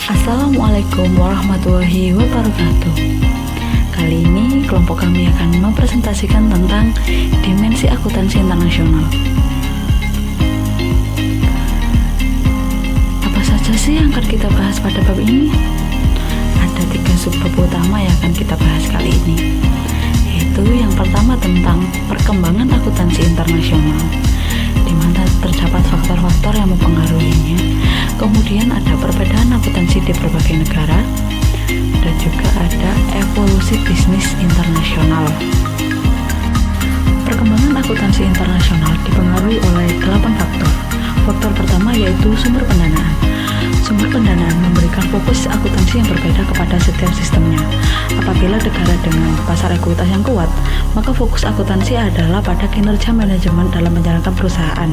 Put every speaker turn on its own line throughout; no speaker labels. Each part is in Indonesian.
Assalamualaikum warahmatullahi wabarakatuh. Kali ini kelompok kami akan mempresentasikan tentang dimensi akuntansi internasional. Apa saja sih yang akan kita bahas pada bab ini? Ada 3 subbab utama yang akan kita bahas kali ini, yaitu yang pertama tentang perkembangan akuntansi internasional, di mana terdapat faktor-faktor yang mempengaruhinya. Kemudian ada perbedaan akuntansi di berbagai negara, dan juga ada evolusi bisnis internasional. Perkembangan akuntansi internasional dipengaruhi oleh 8 faktor. Faktor pertama yaitu sumber pendanaan. Sumber pendanaan memberikan fokus akuntansi yang berbeda kepada setiap sistemnya. Apabila negara dengan pasar ekuitas yang kuat, maka fokus akuntansi adalah pada kinerja manajemen dalam menjalankan perusahaan.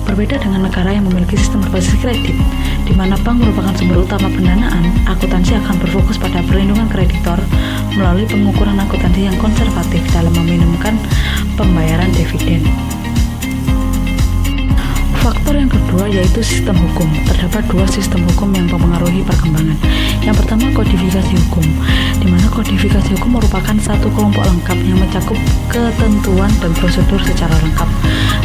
Berbeda dengan negara yang memiliki sistem berbasis kredit, di mana bank merupakan sumber utama pendanaan, akuntansi akan berfokus pada perlindungan kreditor melalui pengukuran akuntansi yang konservatif dalam meminimumkan pembayaran dividen. Faktor yang kedua yaitu sistem hukum. Terdapat 2 sistem hukum yang mempengaruhi perkembangan. Yang pertama, kodifikasi hukum, di mana kodifikasi hukum merupakan satu kelompok lengkap yang mencakup ketentuan dan prosedur secara lengkap.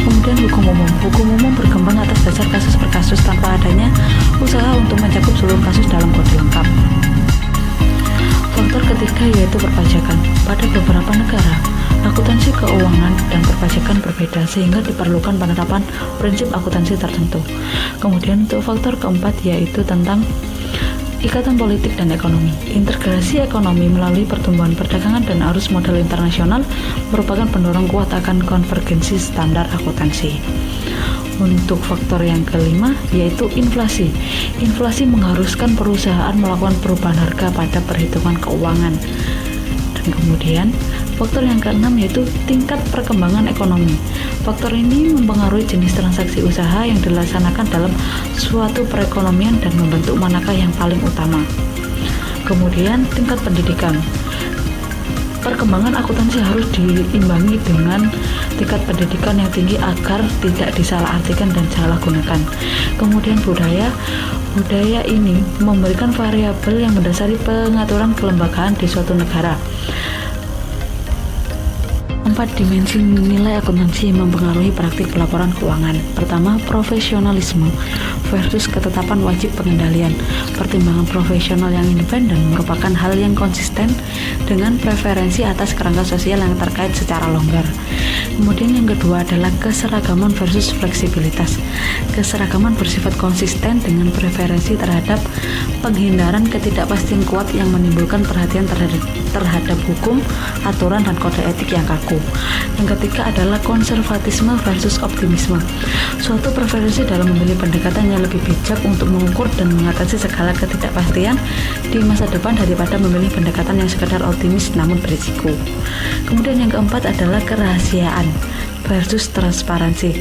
Kemudian hukum umum. Hukum umum berkembang atas dasar kasus per kasus tanpa adanya usaha untuk mencakup seluruh kasus dalam kode lengkap. Faktor ketiga yaitu perpajakan. Pada beberapa negara, akuntansi keuangan dan perpajakan berbeda sehingga diperlukan penerapan prinsip akuntansi tertentu. Kemudian untuk faktor keempat yaitu tentang ikatan politik dan ekonomi. Integrasi ekonomi melalui pertumbuhan perdagangan dan arus modal internasional merupakan pendorong kuat akan konvergensi standar akuntansi. Untuk faktor yang kelima yaitu inflasi. Inflasi mengharuskan perusahaan melakukan perubahan harga pada perhitungan keuangan. Dan kemudian faktor yang keenam yaitu tingkat perkembangan ekonomi. Faktor ini mempengaruhi jenis transaksi usaha yang dilaksanakan dalam suatu perekonomian dan membentuk manakah yang paling utama. Kemudian tingkat pendidikan. Perkembangan akuntansi harus diimbangi dengan tingkat pendidikan yang tinggi agar tidak disalahartikan dan salah gunakan. Kemudian budaya ini memberikan variabel yang mendasari pengaturan kelembagaan di suatu negara. 4 dimensi nilai akuntansi yang mempengaruhi praktik pelaporan keuangan. Pertama, profesionalisme versus ketetapan wajib pengendalian. Pertimbangan profesional yang independen merupakan hal yang konsisten dengan preferensi atas kerangka sosial yang terkait secara longgar. Kemudian yang kedua adalah keseragaman versus fleksibilitas. Keseragaman bersifat konsisten dengan preferensi terhadap penghindaran ketidakpastian kuat yang menimbulkan perhatian terhadap hukum, aturan, dan kode etik yang kaku. Yang ketiga adalah konservatisme versus optimisme. Suatu preferensi dalam memilih pendekatan yang lebih bijak untuk mengukur dan mengatasi segala ketidakpastian di masa depan daripada memilih pendekatan yang sekedar optimis namun berisiko. Kemudian yang keempat adalah kerahasiaan versus transparansi.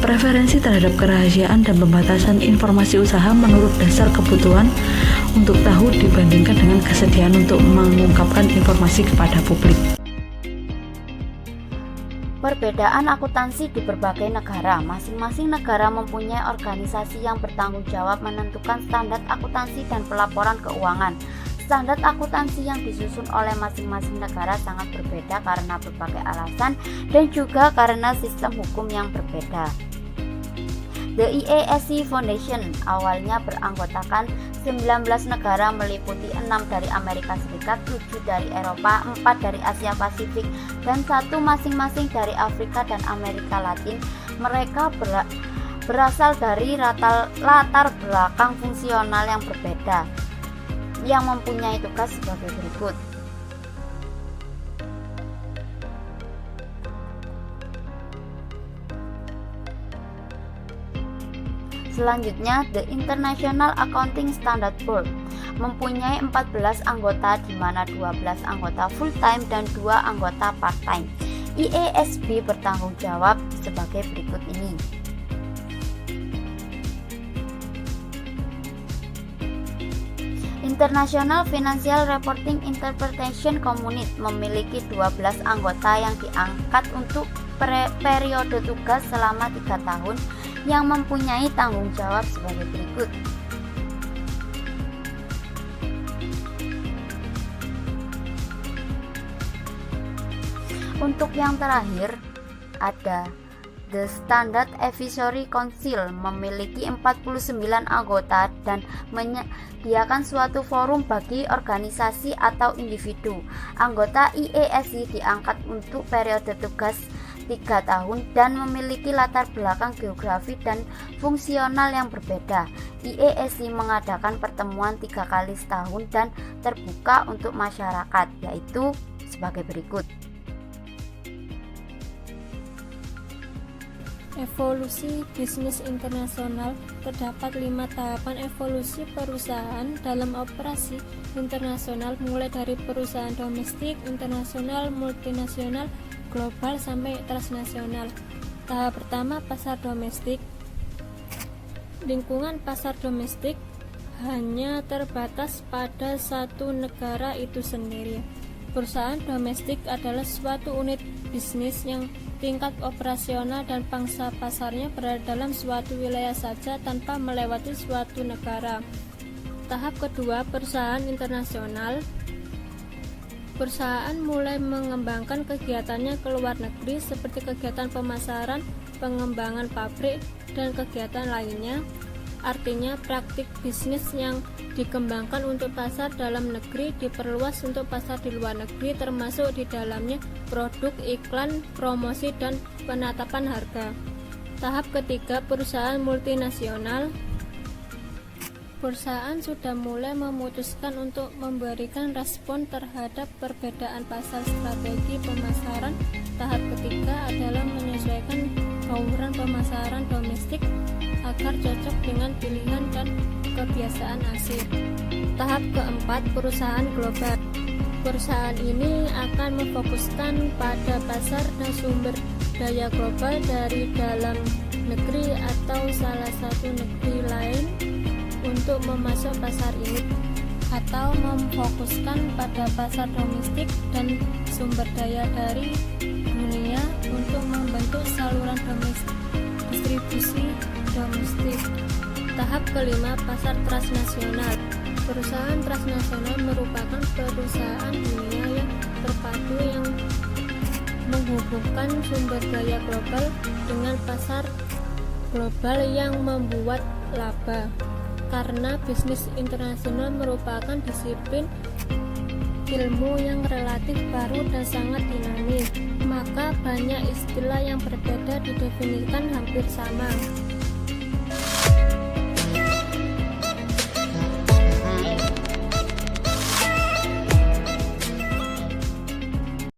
Preferensi terhadap kerahasiaan dan pembatasan informasi usaha menurut dasar kebutuhan untuk tahu dibandingkan dengan kesediaan untuk mengungkapkan informasi kepada publik.
Perbedaan akuntansi di berbagai negara. Masing-masing negara mempunyai organisasi yang bertanggung jawab menentukan standar akuntansi dan pelaporan keuangan. Standar akuntansi yang disusun oleh masing-masing negara sangat berbeda karena berbagai alasan dan juga karena sistem hukum yang berbeda. The IASC Foundation awalnya beranggotakan 19 negara meliputi 6 dari Amerika Serikat, 7 dari Eropa, 4 dari Asia Pasifik, dan 1 masing-masing dari Afrika dan Amerika Latin. Mereka berasal dari latar belakang fungsional yang berbeda, yang mempunyai tugas sebagai berikut. Selanjutnya, The International Accounting Standard Board mempunyai 14 anggota di mana 12 anggota full-time dan 2 anggota part-time. IASB bertanggung jawab sebagai berikut ini. International Financial Reporting Interpretation Community memiliki 12 anggota yang diangkat untuk periode tugas selama 3 tahun yang mempunyai tanggung jawab sebagai berikut. Untuk yang terakhir ada The Standard Advisory Council, memiliki 49 anggota dan menyediakan suatu forum bagi organisasi atau individu. Anggota IASI diangkat untuk periode tugas 3 tahun dan memiliki latar belakang geografi dan fungsional yang berbeda. IASI mengadakan pertemuan 3 kali setahun dan terbuka untuk masyarakat, yaitu sebagai berikut.
Evolusi bisnis internasional. Terdapat 5 tahapan evolusi perusahaan dalam operasi internasional, mulai dari perusahaan domestik, internasional, multinasional, global, sampai transnasional. Tahap pertama, pasar domestik. Lingkungan pasar domestik hanya terbatas pada satu negara itu sendiri. Perusahaan domestik adalah suatu unit bisnis yang tingkat operasional dan pangsa pasarnya berada dalam suatu wilayah saja tanpa melewati suatu negara. Tahap kedua, perusahaan internasional. Perusahaan mulai mengembangkan kegiatannya ke luar negeri seperti kegiatan pemasaran, pengembangan pabrik, dan kegiatan lainnya. Artinya, praktik bisnis yang dikembangkan untuk pasar dalam negeri diperluas untuk pasar di luar negeri, termasuk di dalamnya produk, iklan, promosi, dan penetapan harga. Tahap ketiga, perusahaan multinasional. Perusahaan sudah mulai memutuskan untuk memberikan respon terhadap perbedaan pasar strategi pemasaran. Tahap ketiga adalah menyesuaikan bauran pemasaran domestik agar cocok dengan pilihan dan kebiasaan asing. Tahap keempat, perusahaan global. Perusahaan ini akan memfokuskan pada pasar dan sumber daya global dari dalam negeri atau salah satu negeri lain untuk memasok pasar ini, atau memfokuskan pada pasar domestik dan sumber daya dari dunia untuk membentuk saluran distribusi domestik. Tahap kelima, pasar transnasional. Perusahaan transnasional merupakan perusahaan dunia yang terpadu yang menghubungkan sumber daya global dengan pasar global yang membuat laba. Karena bisnis internasional merupakan disiplin ilmu yang relatif baru dan sangat dinamis, maka banyak istilah yang berbeda didefinisikan hampir sama.